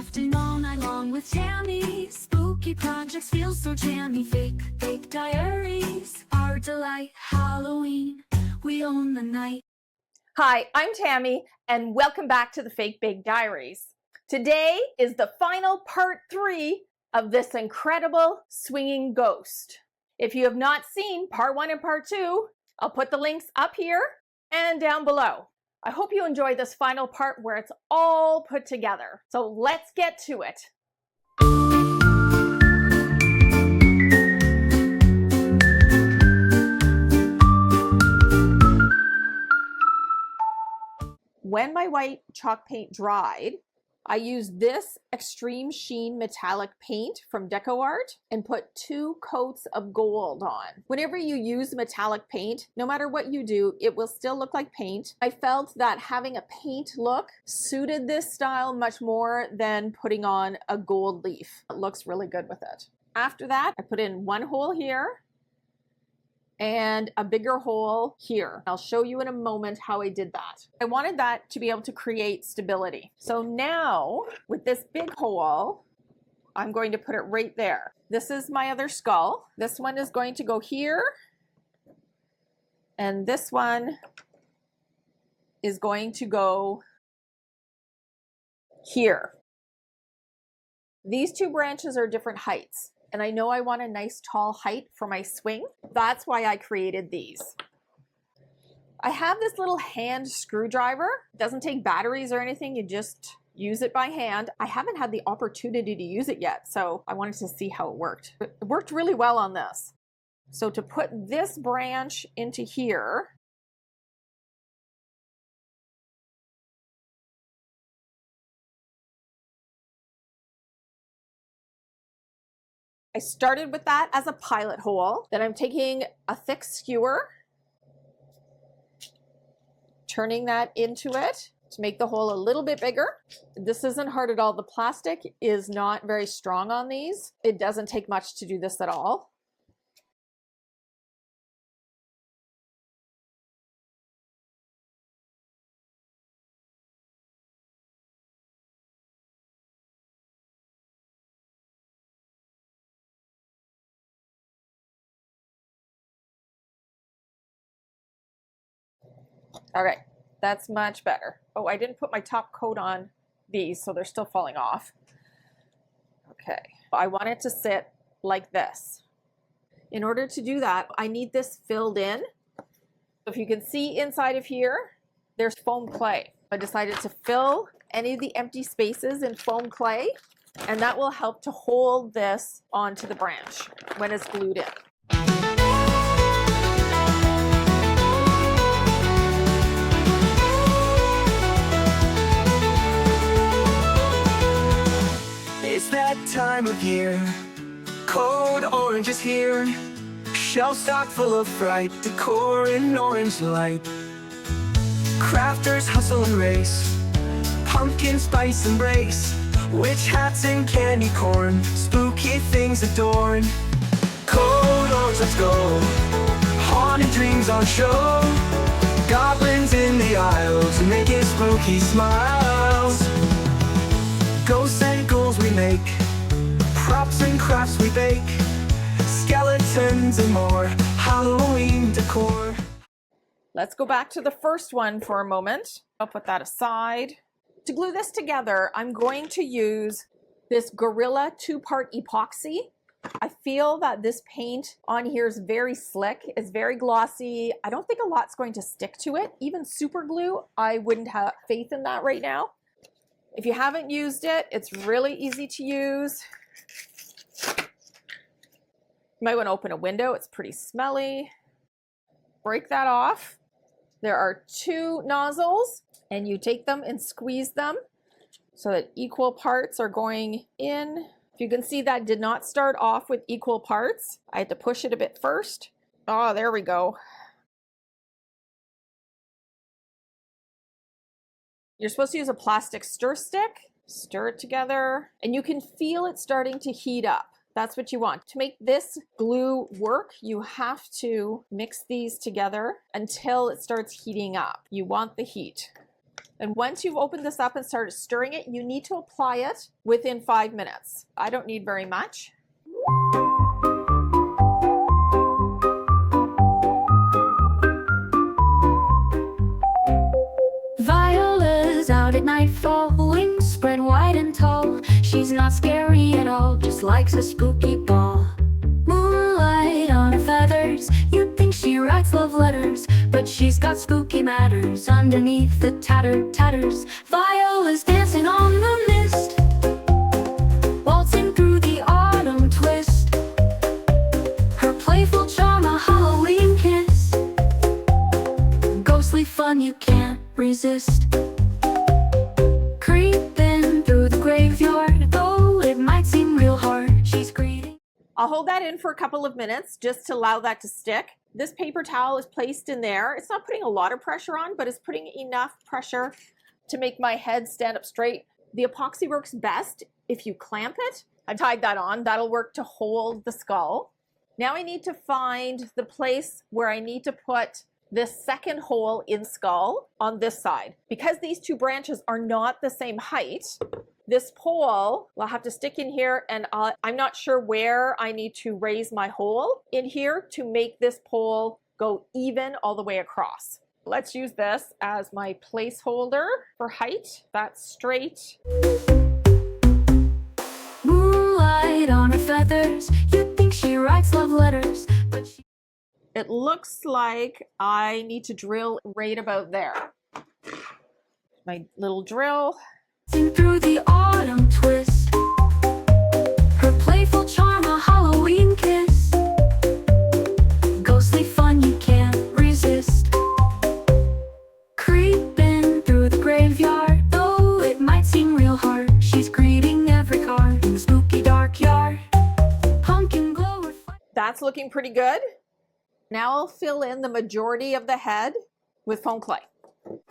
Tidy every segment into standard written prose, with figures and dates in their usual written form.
crafting all night long with Tammy. Spooky projects feel so jammy. Fake diaries, our delight. Halloween, we own the night. Hi, I'm Tammy, and welcome back to the Fake Bake Diaries. Today is the final part 3 of this incredible swinging ghost. If you have not seen part 1 and part 2, I'll put the links up here and down below. I hope you enjoy this final part where it's all put together. So let's get to it. When my white chalk paint dried, I used this extreme sheen metallic paint from Decor and put 2 coats of gold on. Whenever you use metallic paint, no matter what you do, it will still look like paint. I felt that having a paint look suited this style much more than putting on a gold leaf. It looks really good with it. After that, I put in 1 hole here and a bigger hole here. I'll show you in a moment how I did that. I wanted that to be able to create stability. So now with this big hole, I'm going to put it right there. This is my other skull. This one is going to go here. And this one is going to go here. These 2 branches are different heights. And I know I want a nice tall height for my swing. That's why I created these. I have this little hand screwdriver. It doesn't take batteries or anything. You just use it by hand. I haven't had the opportunity to use it yet, so I wanted to see how it worked. It worked really well on this. So to put this branch into here, I started with that as a pilot hole. Then I'm taking a thick skewer, turning that into it to make the hole a little bit bigger. This isn't hard at all. The plastic is not very strong on these. It doesn't take much to do this at all. All right, that's much better. Oh, I didn't put my top coat on these, so they're still falling off. Okay, I want it to sit like this. In order to do that, I need this filled in. If you can see inside of here, there's foam clay. I decided to fill any of the empty spaces in foam clay, and that will help to hold this onto the branch when it's glued in. It's that time of year, code orange is here. Shelf stock full of fright, decor in orange light. Crafters hustle and race, pumpkin spice embrace. Witch hats and candy corn, spooky things adorn. Code orange, let's go, haunted dreams on show. Goblins in the aisles, making spooky smiles. Ghosts and ghouls we make, props and crafts we bake, skeletons and more, Halloween decor. Let's go back to the first one for a moment. I'll put that aside. To glue this together, I'm going to use this Gorilla 2-part epoxy. I feel that this paint on here is very slick. It's very glossy. I don't think a lot's going to stick to it. Even super glue, I wouldn't have faith in that right now. If you haven't used it, it's really easy to use. You might want to open a window. It's pretty smelly. Break that off. There are 2 nozzles, and you take them and squeeze them so that equal parts are going in. If you can see, that did not start off with equal parts. I had to push it a bit first. Oh, there we go. You're supposed to use a plastic stir stick, stir it together, and you can feel it starting to heat up. That's what you want. To make this glue work, you have to mix these together until it starts heating up. You want the heat. And once you've opened this up and started stirring it, you need to apply it within 5 minutes. I don't need very much. Viola's out at nightfall, wings spread wide and tall. She's not scary at all, just likes a spooky ball. Moonlight on her feathers, you'd think she writes love letters, but she's got spooky matters underneath the tattered tatters. Viola's dancing on the mist, waltzing through the autumn twist. Her playful charm, a Halloween kiss, ghostly fun you can't resist. Creeping through the graveyard, though it might seem real hard, she's greeting. I'll hold that in for a couple of minutes just to allow that to stick. This paper towel is placed in there. It's not putting a lot of pressure on, but it's putting enough pressure to make my head stand up straight. The epoxy works best if you clamp it. I've tied that on. That'll work to hold the skull. Now I need to find the place where I need to put this second hole in skull on this side. Because these two branches are not the same height, this pole will have to stick in here, and I'm not sure where I need to raise my hole in here to make this pole go even all the way across. Let's use this as my placeholder for height. That's straight. Moonlight on her feathers, you'd think she writes love letters, but she... It looks like I need to drill right about there. My little drill. Through the autumn twist, her playful charm, a Halloween kiss, ghostly fun you can't resist. Creeping through the graveyard, though it might seem real hard, she's greeting every card in the spooky dark yard. Pumpkin glow reflect. That's looking pretty good. Now I'll fill in the majority of the head with foam clay.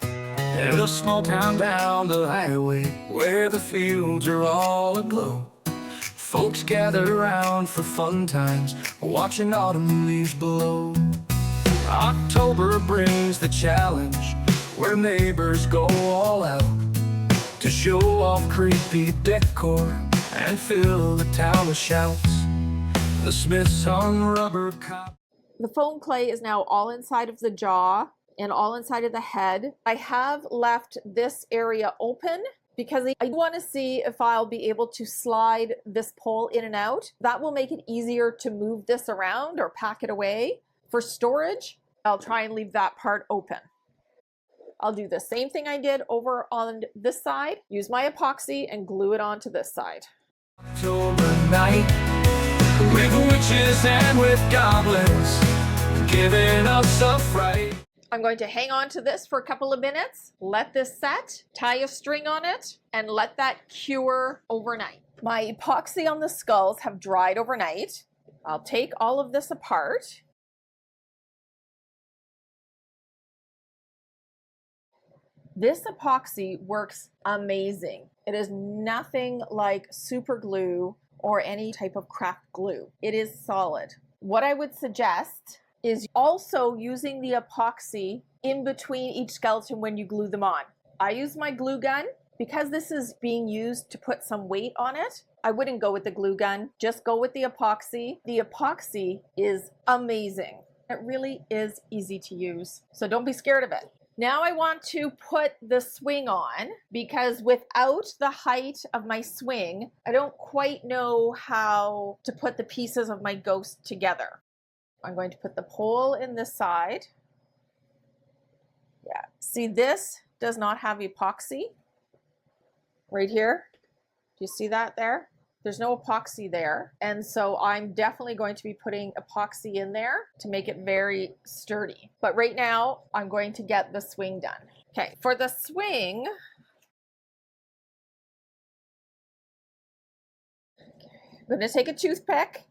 In a small town down the highway, where the fields are all aglow, folks gather around for fun times, watching autumn leaves blow. October brings the challenge, where neighbors go all out to show off creepy decor and fill the town with shouts. The Smiths on rubber cop. The foam clay is now all inside of the jaw and all inside of the head. I have left this area open because I want to see if I'll be able to slide this pole in and out. That will make it easier to move this around or pack it away. For storage, I'll try and leave that part open. I'll do the same thing I did over on this side, use my epoxy and glue it onto this side. October night, with witches and with goblins, giving us a fright. I'm going to hang on to this for a couple of minutes, let this set, tie a string on it, and let that cure overnight. My epoxy on the skulls have dried overnight. I'll take all of this apart. This epoxy works amazing. It is nothing like super glue or any type of craft glue. It is solid. What I would suggest is also using the epoxy in between each skeleton when you glue them on. I use my glue gun. Because this is being used to put some weight on it, I wouldn't go with the glue gun, just go with the epoxy. The epoxy is amazing. It really is easy to use, so don't be scared of it. Now I want to put the swing on because without the height of my swing, I don't quite know how to put the pieces of my ghost together. I'm going to put the pole in this side. Yeah, see, this does not have epoxy right here. Do you see that there? There's no epoxy there. And so I'm definitely going to be putting epoxy in there to make it very sturdy. But right now I'm going to get the swing done. Okay, for the swing, I'm going to take a toothpick,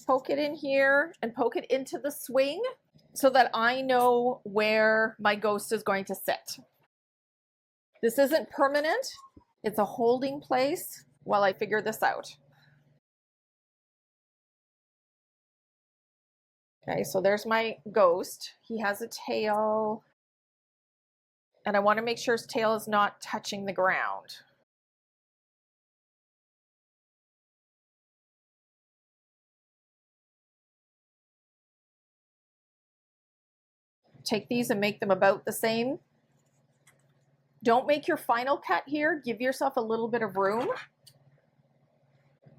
poke it in here and poke it into the swing so that I know where my ghost is going to sit. This isn't permanent. It's a holding place while I figure this out. Okay, so there's my ghost. He has a tail. And I want to make sure his tail is not touching the ground. Take these and make them about the same. Don't make your final cut here. Give yourself a little bit of room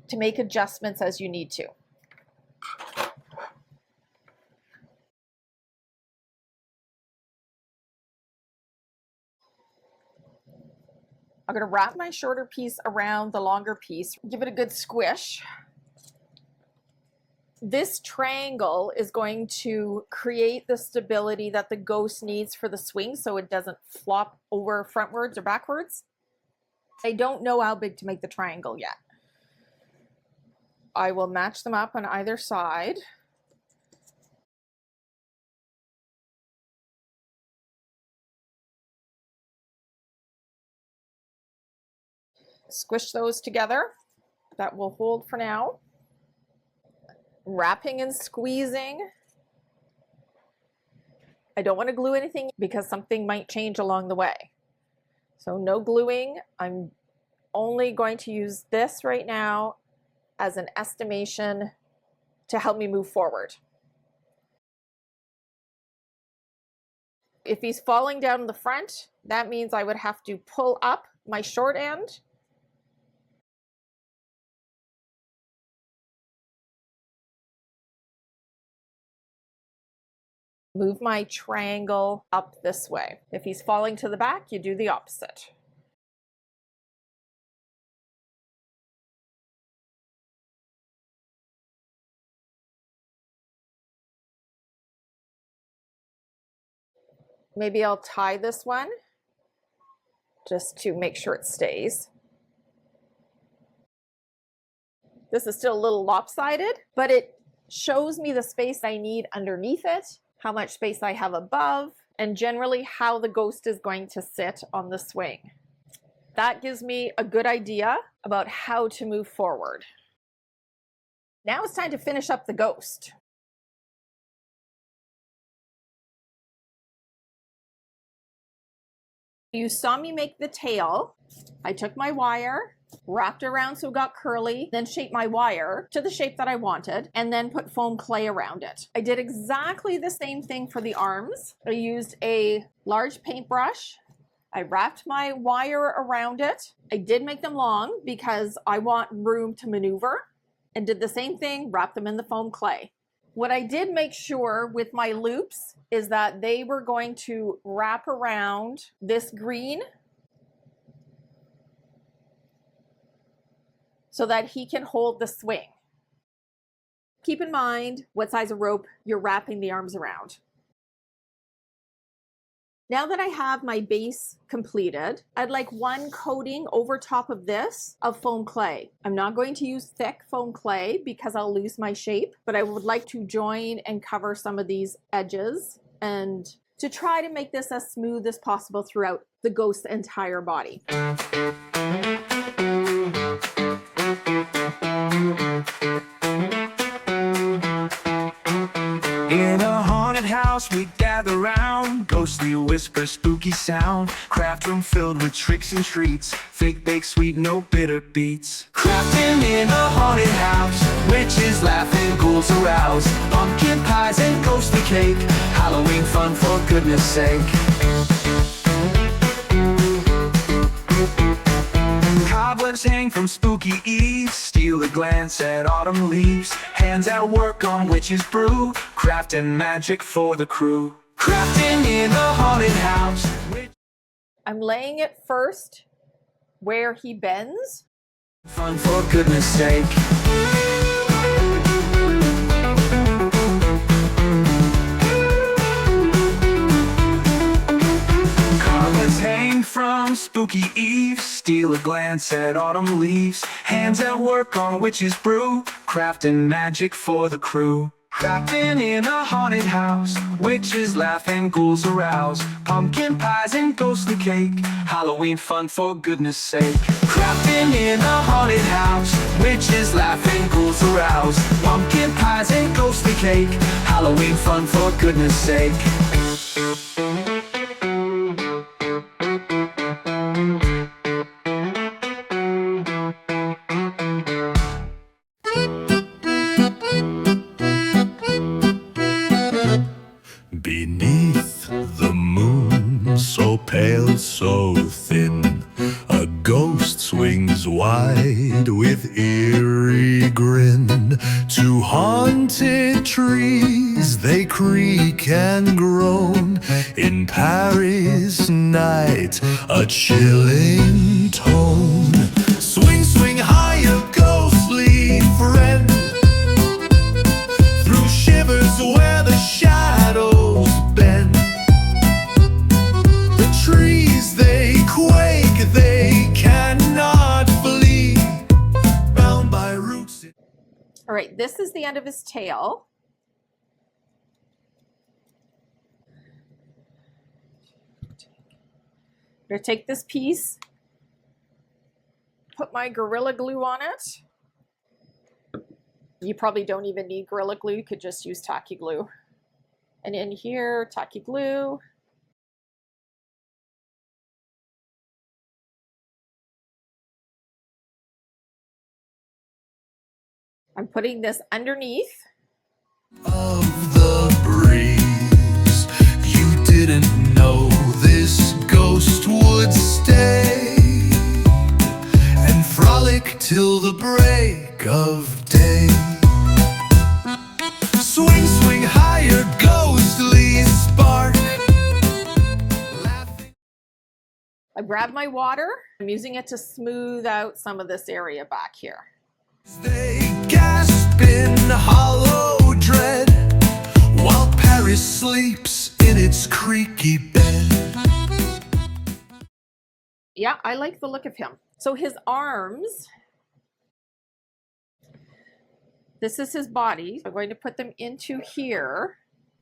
to make adjustments as you need to. I'm going to wrap my shorter piece around the longer piece, give it a good squish. This triangle is going to create the stability that the ghost needs for the swing so it doesn't flop over frontwards or backwards. I don't know how big to make the triangle yet. I will match them up on either side. Squish those together. That will hold for now. Wrapping and squeezing. I don't want to glue anything because something might change along the way. So no gluing. I'm only going to use this right now as an estimation to help me move forward. If he's falling down in the front, that means I would have to pull up my short end. Move my triangle up this way. If he's falling to the back, you do the opposite. Maybe I'll tie this one just to make sure it stays. This is still a little lopsided, but it shows me the space I need underneath it, how much space I have above, and generally how the ghost is going to sit on the swing. That gives me a good idea about how to move forward. Now it's time to finish up the ghost. You saw me make the tail. I took my wire, wrapped around so it got curly, then shaped my wire to the shape that I wanted, and then put foam clay around it. I did exactly the same thing for the arms. I used a large paintbrush. I wrapped my wire around it. I did make them long because I want room to maneuver, and did the same thing, wrapped them in the foam clay. What I did make sure with my loops is that they were going to wrap around this green so that he can hold the swing. Keep in mind what size of rope you're wrapping the arms around. Now that I have my base completed, I'd like one coating over top of this of foam clay. I'm not going to use thick foam clay because I'll lose my shape, but I would like to join and cover some of these edges and to try to make this as smooth as possible throughout the ghost's entire body. In a haunted house we gather round, ghostly whisper, spooky sound, craft room filled with tricks and treats, fake baked sweet, no bitter beats. Crafting in a haunted house, witches laughing, ghouls arouse, pumpkin pies and ghostly cake, Halloween fun for goodness sake. Cobwebs hang from spooky eaves, steal a glance at autumn leaves, hands at work on witch's brew, crafting magic for the crew. Crafting in a haunted house. I'm laying it first where he bends. Fun for goodness sake. Cobwebs hang from spooky eaves, steal a glance at autumn leaves, hands at work on witch's brew, crafting magic for the crew. Crafting in a haunted house, witches laugh and ghouls arouse, pumpkin pies and ghostly cake, Halloween fun for goodness sake. Crafting in a haunted house, witches laugh and ghouls arouse, pumpkin pies and ghostly cake, Halloween fun for goodness sake. wings wide with eerie grin. To haunted trees they creak and groan. In Paris night, a chilling tone. Swing, swing higher, ghostly friend, through shivers where the shadows bend. The trees they quake, they cannot flee, bound by roots. All right, this is the end of his tail. I'm going to take this piece, put my Gorilla Glue on it. You probably don't even need Gorilla Glue, you could just use tacky glue. And in here, tacky glue. I'm putting this underneath. Of the breeze, you didn't know this ghost would stay and frolic till the break of day. Swing, swing higher, ghostly spark. I grab my water. I'm using it to smooth out some of this area back here. They gasp in hollow dread while Paris sleeps in its creaky bed. Yeah, I like the look of him. So his arms, this is his body. I'm going to put them into here.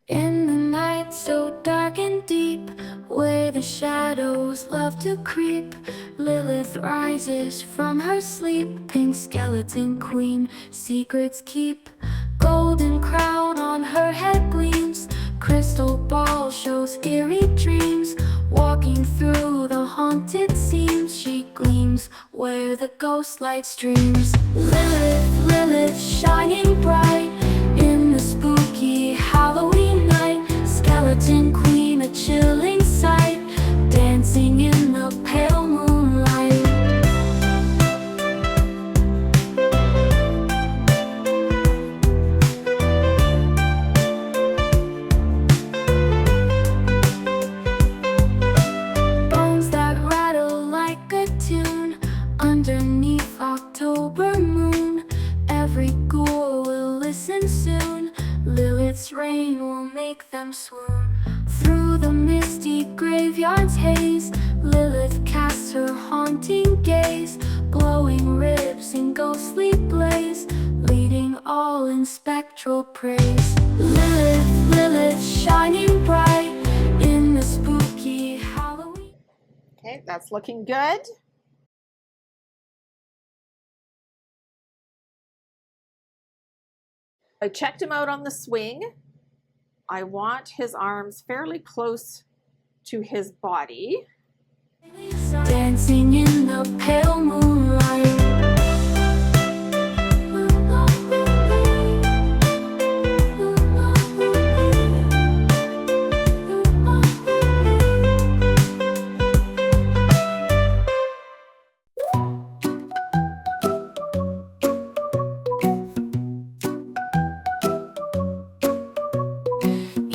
In the night so dark and deep, where the shadows love to creep, Lilith rises from her sleep. Pink skeleton queen, secrets keep. Golden crown on her head gleams. Crystal ball shows eerie dreams. Walking through the haunted scenes, she gleams where the ghost light streams. Lilith, Lilith, shining bright in the spooky Halloween night. Skeleton queen, a chilling sight, dancing in the pale moonlight. Bones that rattle like a tune underneath October moon. Every ghoul will listen soon. Lilith's reign will make them swoon. Through the misty graveyard's haze, Lilith casts her haunting gaze. Glowing ribs in ghostly blaze, leading all in spectral praise. Lilith, Lilith, shining bright in the spooky Halloween. Okay, that's looking good. I checked him out on the swing. I want his arms fairly close to his body. Dancing in the pale moonlight.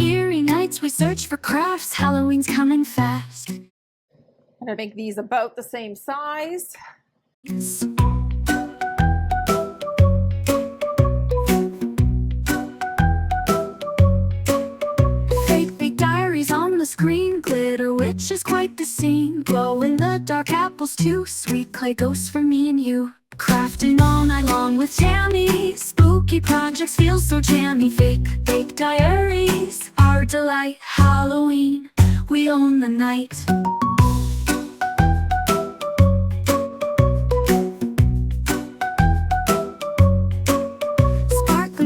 Eerie nights we search for crafts. Halloween's coming fast. I'm gonna make these about the same size. Fake big diaries on the screen, glitter witch is quite the scene. Glow in the dark, apples too sweet, clay ghosts for me and you. Crafting all night long with Tammy, spooky projects feel so jammy. Fake diaries, our delight. Halloween, we own the night.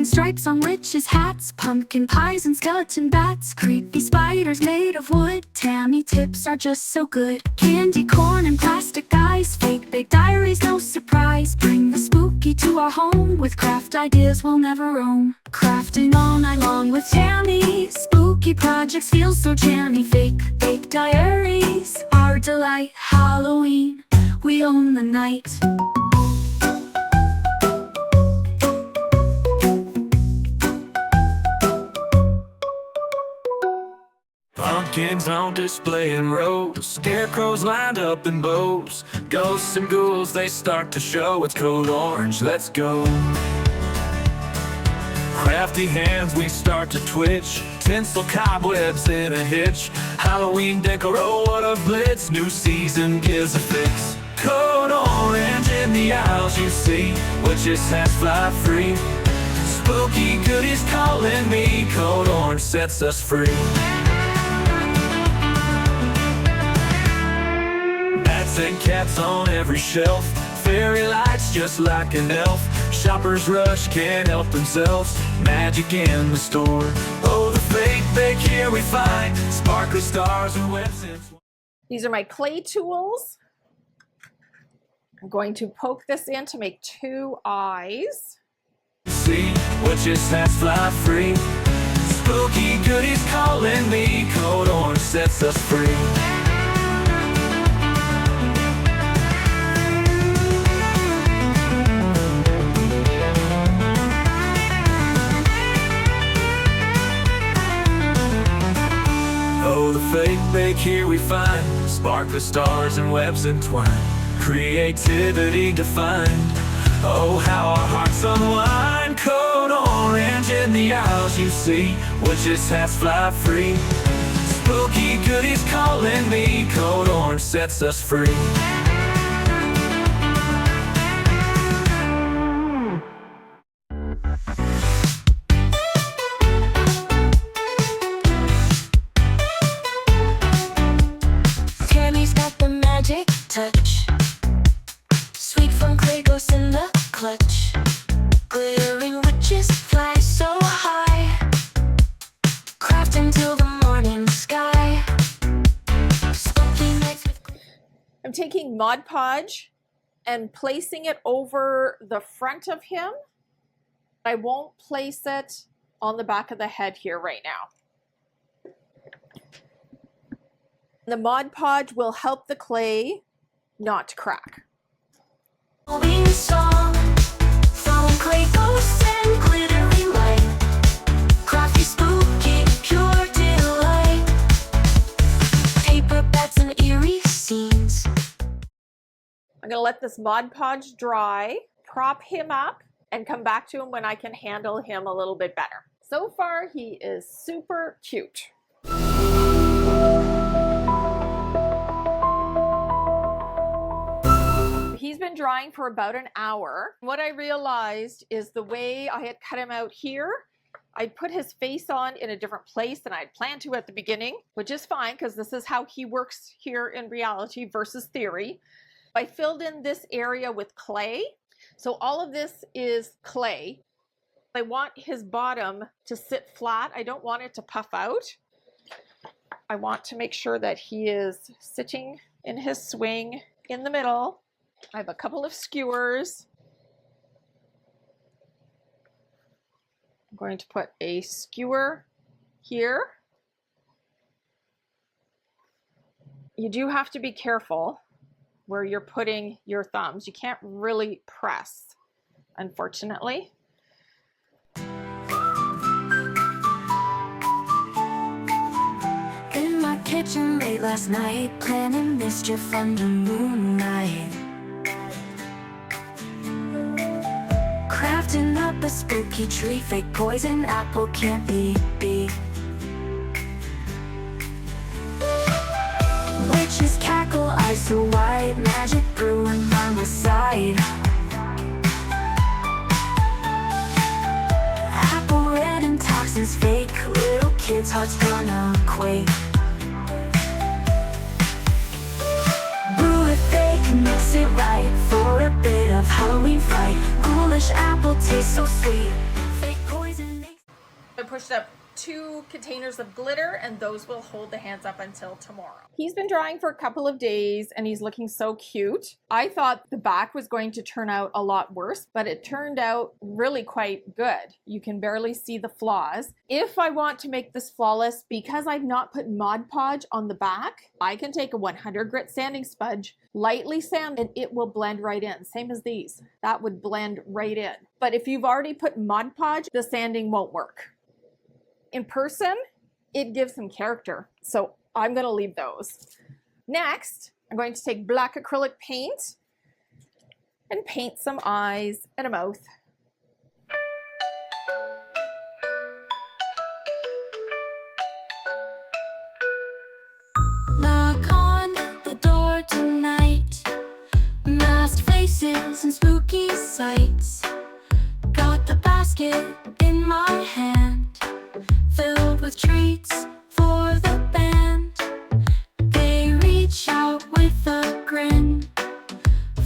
Stripes on witches' hats, pumpkin pies and skeleton bats, creepy spiders made of wood. Tammy tips are just so good. Candy corn and plastic eyes, fake big diaries, no surprise. Bring the spooky to our home with craft ideas we'll never own. Crafting all night long with Tammy, spooky projects feel so jammy. Fake diaries, our delight. Halloween, we own the night. Pumpkins on display in rows, scarecrows lined up in bows, ghosts and ghouls, they start to show. It's code orange, let's go. Crafty hands, we start to twitch, tinsel cobwebs in a hitch. Halloween decor, oh what a blitz, new season gives a fix. Code orange in the aisles you see, witches hats fly free. Spooky goodies calling me, code orange sets us free. Bats and cats on every shelf, fairy lights just like an elf. Shoppers rush, can't help themselves, magic in the store. Oh, the fate bake here we find, sparkly stars and webs and swans. These are my clay tools. I'm going to poke this in to make 2 eyes. See, witches hats fly free. Spooky goodies calling me, code orange sets us free. Oh, the fake bake here we find, sparkly stars and webs entwined, creativity defined. Oh, how our hearts unwind. Code orange in the aisles you see, witches hats fly free. Spooky goodies calling me, code orange sets us free. Tammy's got the magic touch, sweet from clay goes in the clutch. Glittering witches fly so high, crafting till the morning sky. Spooky nights with I'm taking Mod Podge and placing it over the front of him. I won't place it on the back of the head here right now. The Mod Podge will help the clay not to crack. Halloween song, from clay ghosts and glittery light, crafty, spooky, pure delight, paper bats and eerie scenes. I'm gonna let this Mod Podge dry, prop him up, and come back to him when I can handle him a little bit better. So far, he is super cute. He's been drying for about an hour. What I realized is the way I had cut him out here, I put his face on in a different place than I'd planned to at the beginning, which is fine because this is how he works here in reality versus theory. I filled in this area with clay. So all of this is clay. I want his bottom to sit flat. I don't want it to puff out. I want to make sure that he is sitting in his swing in the middle. I have a couple of skewers. I'm going to put a skewer here. You do have to be careful where you're putting your thumbs. You can't really press, unfortunately. In my kitchen late last night, planning mischief under moonlight, crafting up a spooky tree, fake poison apple can't be. Witches cackle, eyes so wide, magic brewing by my side. Apple red and toxins fake, little kids' hearts gonna quake. Brew it fake, mix it right for a bit of Halloween fright. Ghoulish apple tastes so sweet, fake poison makes. I pushed up 2 containers of glitter, and those will hold the hands up until tomorrow. He's been drying for a couple of days and he's looking so cute. I thought the back was going to turn out a lot worse, but it turned out really quite good. You can barely see the flaws. If I want to make this flawless, because I've not put Mod Podge on the back, I can take a 100 grit sanding sponge, lightly sand, and it will blend right in. Same as these. That would blend right in. But if you've already put Mod Podge, the sanding won't work. In person, it gives some character. So I'm going to leave those. Next, I'm going to take black acrylic paint and paint some eyes and a mouth. Knock on the door tonight. Masked faces and spooky sights. Got the basket in my hand, filled with treats for the band. They reach out with a grin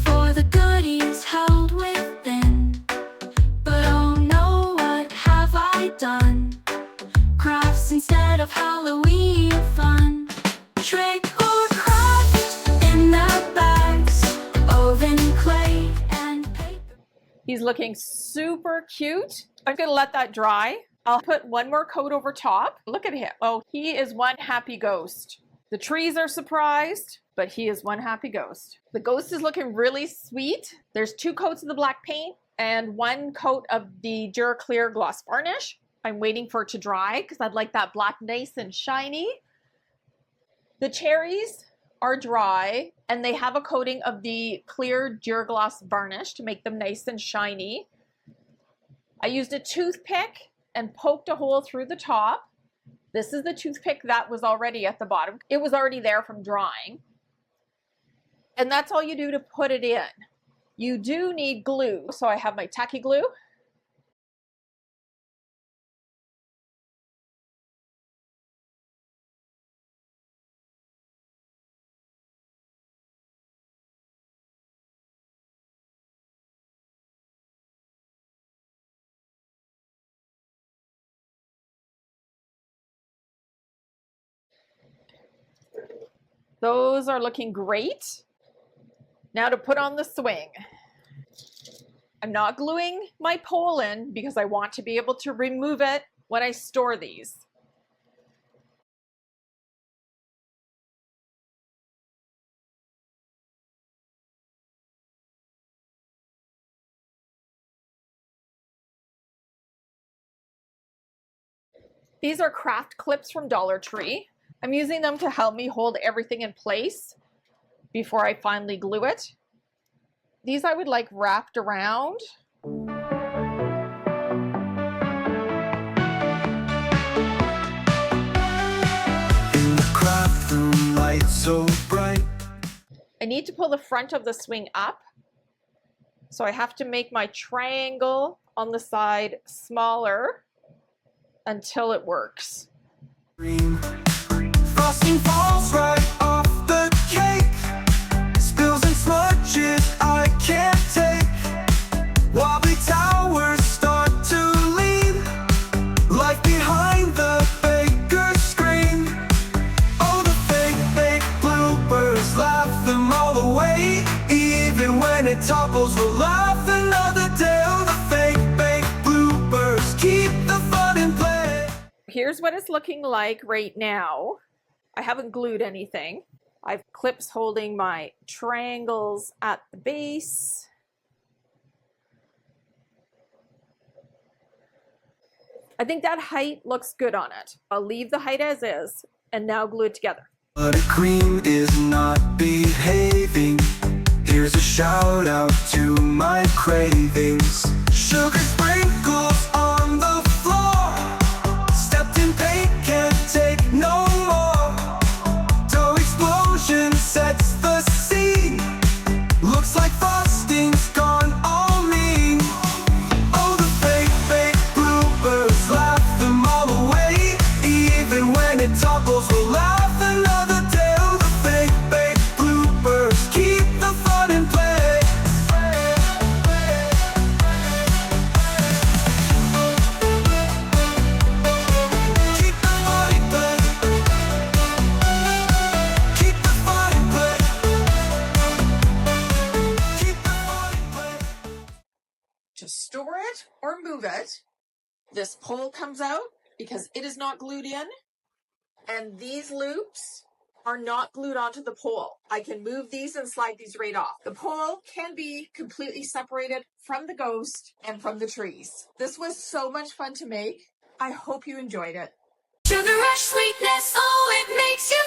for the goodies held within. But oh no, what have I done? Crafts instead of Halloween fun. Trick or craft in the bags, oven clay and paper. He's looking super cute. I'm going to let that dry. I'll put one more coat over top. Look at him. Oh, he is one happy ghost. The trees are surprised, but he is one happy ghost. The ghost is looking really sweet. There's 2 coats of the black paint and 1 coat of the Duraclear gloss varnish. I'm waiting for it to dry because I'd like that black nice and shiny. The cherries are dry and they have a coating of the clear Duragloss varnish to make them nice and shiny. I used a toothpick and poked a hole through the top. This is the toothpick that was already at the bottom. It was already there from drying. And that's all you do to put it in. You do need glue. So I have my tacky glue. Those are looking great. Now to put on the swing. I'm not gluing my pole in because I want to be able to remove it when I store these. These are craft clips from Dollar Tree. I'm using them to help me hold everything in place before I finally glue it. These I would like wrapped around. In the craft room, light so bright. I need to pull the front of the swing up. So I have to make my triangle on the side smaller until it works. Green. Frosting falls right off the cake. Spills and smudges I can't take. Wobbly towers start to lean. Life behind the baker's screen. Oh, the fake bloopers, laugh them all away. Even when it topples, we'll laugh another day. Oh, the fake bloopers, keep the fun in play. Here's what it's looking like right now. I haven't glued anything. I've clips holding my triangles at the base. I think that height looks good on it. I'll leave the height as is and now glue it together. But a cream is not behaving. Here's a shout out to my cravings. Sugar sprinkles on the floor. Stepped in paint, can't take no more. Dough explosion sets the scene. Looks like frosting's gone all mean. Oh, the fake bloopers, laugh them all away. Even when it topples, we'll laugh another day. Oh, the fake bloopers, keep the fun in play. to store it or move it. This pole comes out because it is not glued in. And these loops are not glued onto the pole. I can move these and slide these right off. The pole can be completely separated from the ghost and from the trees. This was so much fun to make. I hope you enjoyed it. Sugar rush sweetness, oh, it makes you